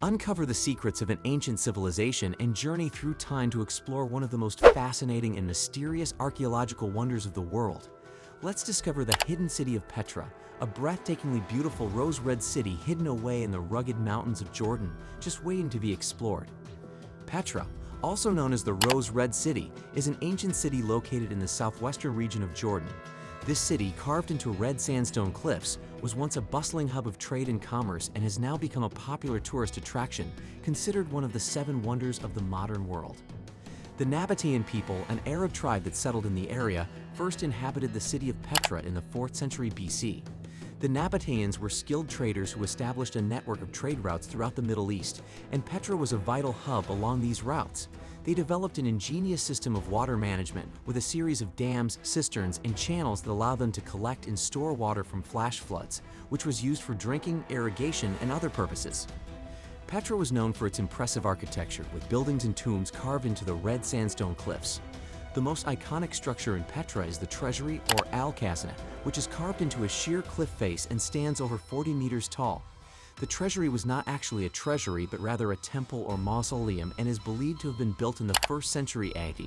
Uncover the secrets of an ancient civilization and journey through time to explore one of the most fascinating and mysterious archaeological wonders of the world. Let's discover the hidden city of Petra, a breathtakingly beautiful rose-red city hidden away in the rugged mountains of Jordan, just waiting to be explored. Petra, also known as the Rose-Red City, is an ancient city located in the southwestern region of Jordan. This city, carved into red sandstone cliffs, was once a bustling hub of trade and commerce and has now become a popular tourist attraction, considered one of the 7 wonders of the modern world. The Nabatean people, an Arab tribe that settled in the area, first inhabited the city of Petra in the 4th century BC. The Nabateans were skilled traders who established a network of trade routes throughout the Middle East, and Petra was a vital hub along these routes. They developed an ingenious system of water management with a series of dams, cisterns, and channels that allow them to collect and store water from flash floods, which was used for drinking, irrigation, and other purposes. Petra was known for its impressive architecture, with buildings and tombs carved into the red sandstone cliffs. The most iconic structure in Petra is the Treasury, or Al-Khazneh, which is carved into a sheer cliff face and stands over 40 meters tall. The Treasury was not actually a treasury, but rather a temple or mausoleum, and is believed to have been built in the 1st century AD.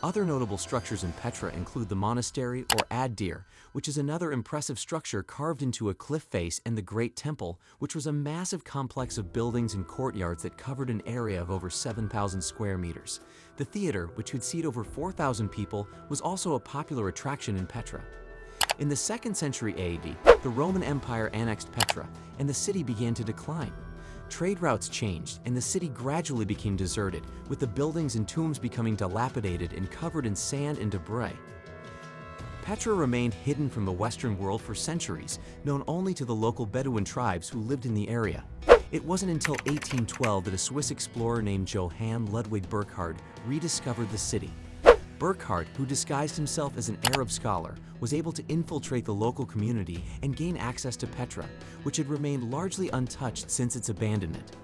Other notable structures in Petra include the monastery, or adorned, which is another impressive structure carved into a cliff face, and the Great Temple, which was a massive complex of buildings and courtyards that covered an area of over 7,000 square meters. The theater, which could seat over 4,000 people, was also a popular attraction in Petra. In the 2nd century AD, the Roman Empire annexed Petra, and the city began to decline. Trade routes changed, and the city gradually became deserted, with the buildings and tombs becoming dilapidated and covered in sand and debris. Petra remained hidden from the Western world for centuries, known only to the local Bedouin tribes who lived in the area. It wasn't until 1812 that a Swiss explorer named Johann Ludwig Burckhardt rediscovered the city. Burckhardt, who disguised himself as an Arab scholar, was able to infiltrate the local community and gain access to Petra, which had remained largely untouched since its abandonment.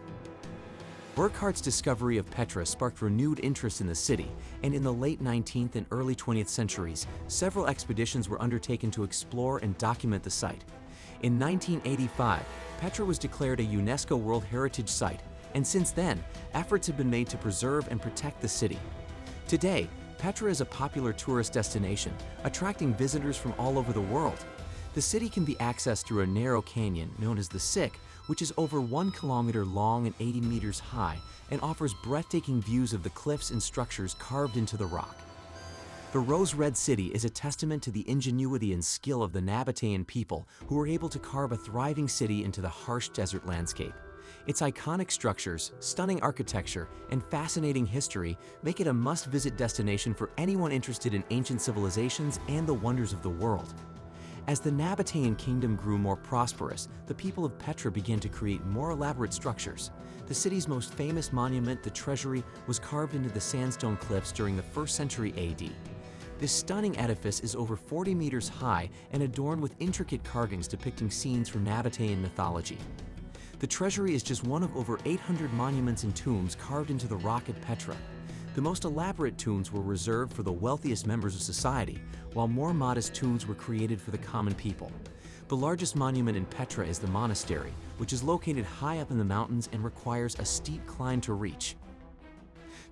Burckhardt's discovery of Petra sparked renewed interest in the city, and in the late 19th and early 20th centuries, several expeditions were undertaken to explore and document the site. In 1985, Petra was declared a UNESCO World Heritage Site, and since then, efforts have been made to preserve and protect the city. Today, Petra is a popular tourist destination, attracting visitors from all over the world. The city can be accessed through a narrow canyon known as the Sick, which is over 1 kilometer long and 80 meters high, and offers breathtaking views of the cliffs and structures carved into the rock. The Rose-Red City is a testament to the ingenuity and skill of the Nabatean people, who were able to carve a thriving city into the harsh desert landscape. Its iconic structures, stunning architecture, and fascinating history make it a must-visit destination for anyone interested in ancient civilizations and the wonders of the world. As the Nabatean kingdom grew more prosperous, the people of Petra began to create more elaborate structures. The city's most famous monument, the Treasury, was carved into the sandstone cliffs during the 1st century AD. This stunning edifice is over 40 meters high and adorned with intricate carvings depicting scenes from Nabatean mythology. The Treasury is just one of over 800 monuments and tombs carved into the rock at Petra. The most elaborate tombs were reserved for the wealthiest members of society, while more modest tombs were created for the common people. The largest monument in Petra is the monastery, which is located high up in the mountains and requires a steep climb to reach.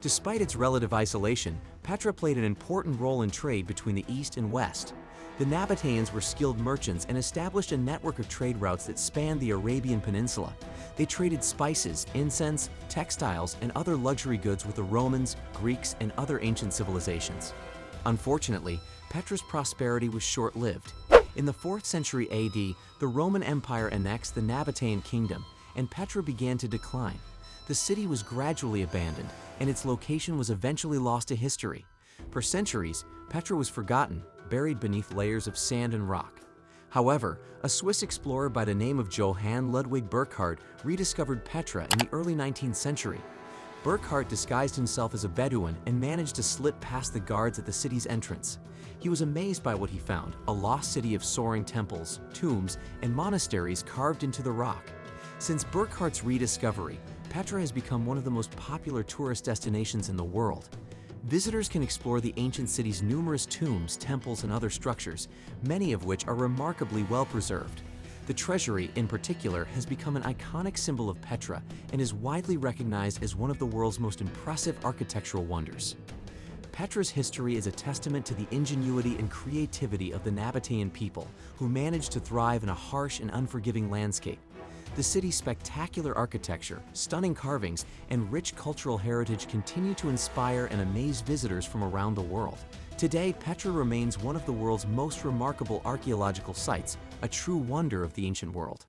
Despite its relative isolation, Petra played an important role in trade between the East and West. The Nabateans were skilled merchants and established a network of trade routes that spanned the Arabian Peninsula. They traded spices, incense, textiles, and other luxury goods with the Romans, Greeks, and other ancient civilizations. Unfortunately, Petra's prosperity was short-lived. In the 4th century AD, the Roman Empire annexed the Nabatean kingdom, and Petra began to decline. The city was gradually abandoned, and its location was eventually lost to history. For centuries, Petra was forgotten, buried beneath layers of sand and rock. However, a Swiss explorer by the name of Johann Ludwig Burckhardt rediscovered Petra in the early 19th century. Burckhardt disguised himself as a Bedouin and managed to slip past the guards at the city's entrance. He was amazed by what he found, a lost city of soaring temples, tombs, and monasteries carved into the rock. Since Burckhardt's rediscovery, Petra has become one of the most popular tourist destinations in the world. Visitors can explore the ancient city's numerous tombs, temples, and other structures, many of which are remarkably well preserved. The Treasury, in particular, has become an iconic symbol of Petra and is widely recognized as one of the world's most impressive architectural wonders. Petra's history is a testament to the ingenuity and creativity of the Nabatean people, who managed to thrive in a harsh and unforgiving landscape. The city's spectacular architecture, stunning carvings, and rich cultural heritage continue to inspire and amaze visitors from around the world. Today, Petra remains one of the world's most remarkable archaeological sites, a true wonder of the ancient world.